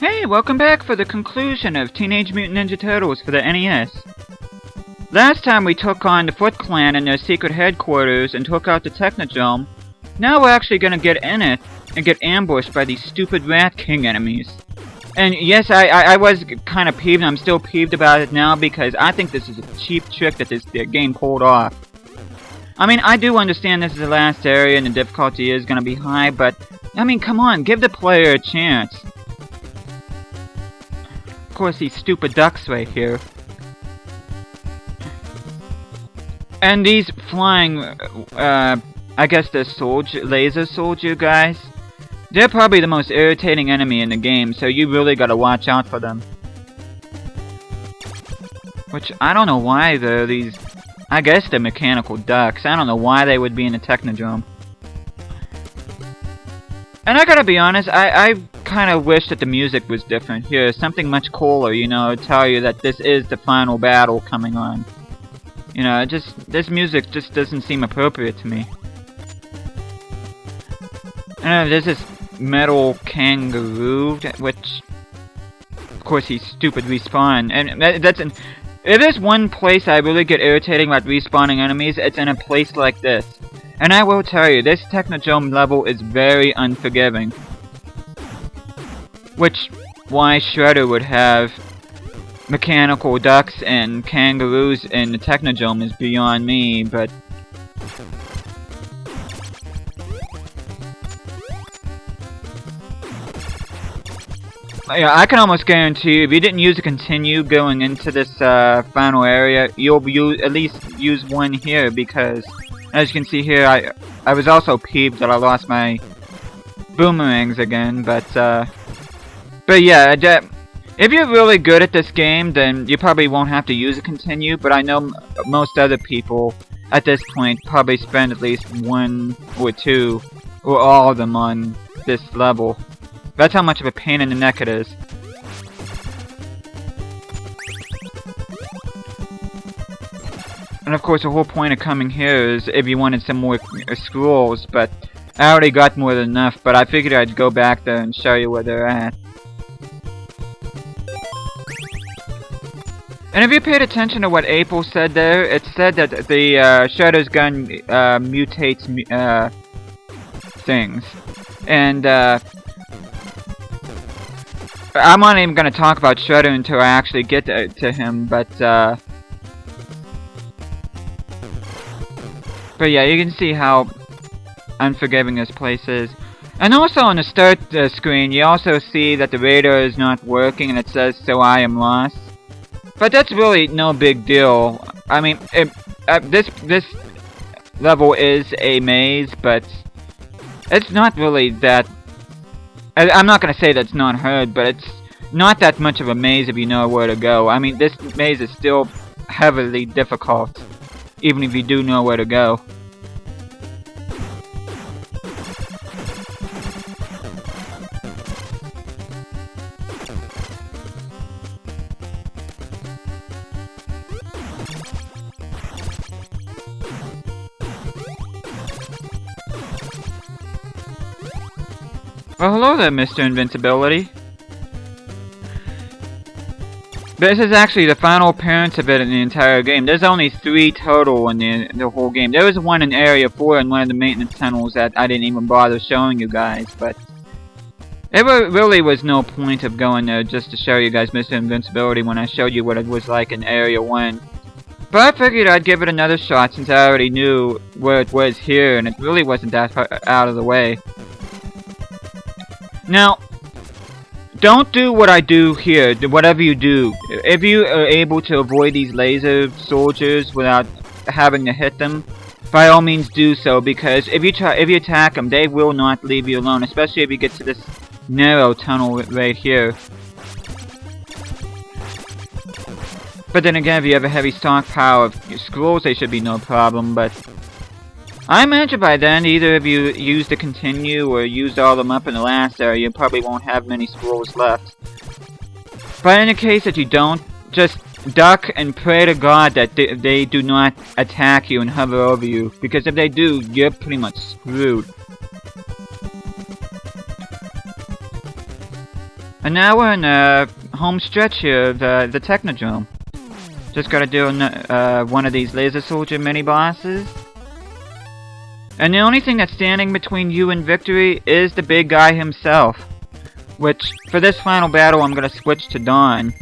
Hey, welcome back for the conclusion of Teenage Mutant Ninja Turtles for the NES. Last time we took on the Foot Clan in their secret headquarters and took out the Technodrome. Now we're actually gonna get in it and get ambushed by these stupid Rat King enemies. And yes, I was kind of peeved, and I'm still peeved about it now because I think this is a cheap trick that this game pulled off. I mean, I do understand this is the last area and the difficulty is gonna be high, but I mean, come on, give the player a chance. Of course, these stupid ducks right here. And these flying, I guess they're laser soldier guys. They're probably the most irritating enemy in the game, so you really gotta watch out for them. Which, I don't know why they're these... I guess they're mechanical ducks. I don't know why they would be in the Technodrome. And I gotta be honest, I kind of wish that the music was different here. Something much cooler, you know, tell you that this is the final battle coming on. You know, this music just doesn't seem appropriate to me. And there's this metal kangaroo, which, of course, he's stupid respawn. And if there's one place I really get irritating about respawning enemies, it's in a place like this. And I will tell you, this Technodrome level is very unforgiving. Which, why Shredder would have mechanical ducks and kangaroos in the Technodrome is beyond me, but... yeah, I can almost guarantee you, if you didn't use a continue going into this final area, you'll at least use one here, because as you can see here, I was also peeved that I lost my boomerangs again, but yeah, if you're really good at this game, then you probably won't have to use a continue, but I know most other people at this point probably spend at least one or two, or all of them on this level. That's how much of a pain in the neck it is. And of course, the whole point of coming here is if you wanted some more scrolls, but I already got more than enough, but I figured I'd go back there and show you where they're at. And if you paid attention to what April said there, it said that the Shredder's gun mutates things. And I'm not even going to talk about Shredder until I actually get to him, but yeah, you can see how unforgiving this place is. And also on the start screen, you also see that the radar is not working and it says, "So I am lost." But that's really no big deal. I mean, this level is a maze, but it's not really that... I'm not going to say that's not hard, but it's not that much of a maze if you know where to go. I mean, this maze is still heavily difficult, even if you do know where to go. Well, hello there, Mr. Invincibility. This is actually the final appearance of it in the entire game. There's only 3 total in the whole game. There was one in Area 4 in one of the maintenance tunnels that I didn't even bother showing you guys, but... it really was no point of going there just to show you guys Mr. Invincibility when I showed you what it was like in Area 1. But I figured I'd give it another shot since I already knew where it was here, and it really wasn't that far out of the way. Now, don't do what I do here, whatever you do. If you are able to avoid these laser soldiers without having to hit them, by all means do so, because if you attack them, they will not leave you alone, especially if you get to this narrow tunnel right here. But then again, if you have a heavy stockpile of scrolls, they should be no problem, but... I imagine by then, either if you used to continue or used all of them up in the last area, you probably won't have many scrolls left. But in the case that you don't, just duck and pray to God that they do not attack you and hover over you, because if they do, you're pretty much screwed. And now we're in the home stretch here of the Technodrome. Just gotta do one of these laser soldier mini bosses. And the only thing that's standing between you and victory is the big guy himself. Which, for this final battle, I'm gonna switch to Dawn.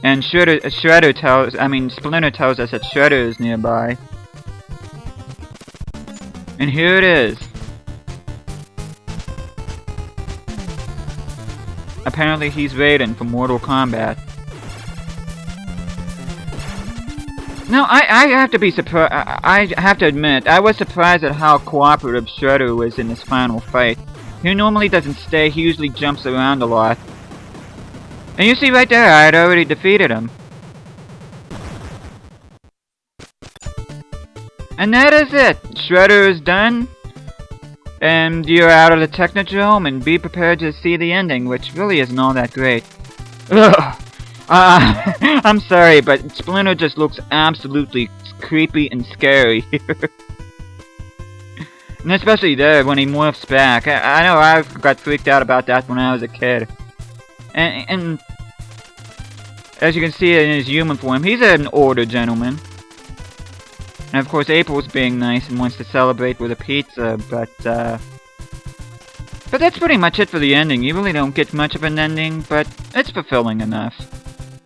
And Splinter tells us that Shredder is nearby. And here it is. Apparently he's Raiden from Mortal Kombat. No, I have to be surprised. I have to admit, I was surprised at how cooperative Shredder was in this final fight. He normally doesn't stay, he usually jumps around a lot. And you see right there, I had already defeated him. And that is it! Shredder is done. And you're out of the Technodrome, and be prepared to see the ending, which really isn't all that great. Ugh! I'm sorry, but Splinter just looks absolutely creepy and scary. And especially there, when he morphs back. I know I got freaked out about that when I was a kid. And as you can see in his human form, he's an older gentleman. And of course April's being nice and wants to celebrate with a pizza, but that's pretty much it for the ending. You really don't get much of an ending, but it's fulfilling enough.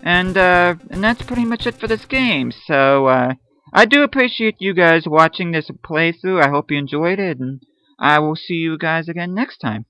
And that's pretty much it for this game. So, I do appreciate you guys watching this playthrough. I hope you enjoyed it, and I will see you guys again next time.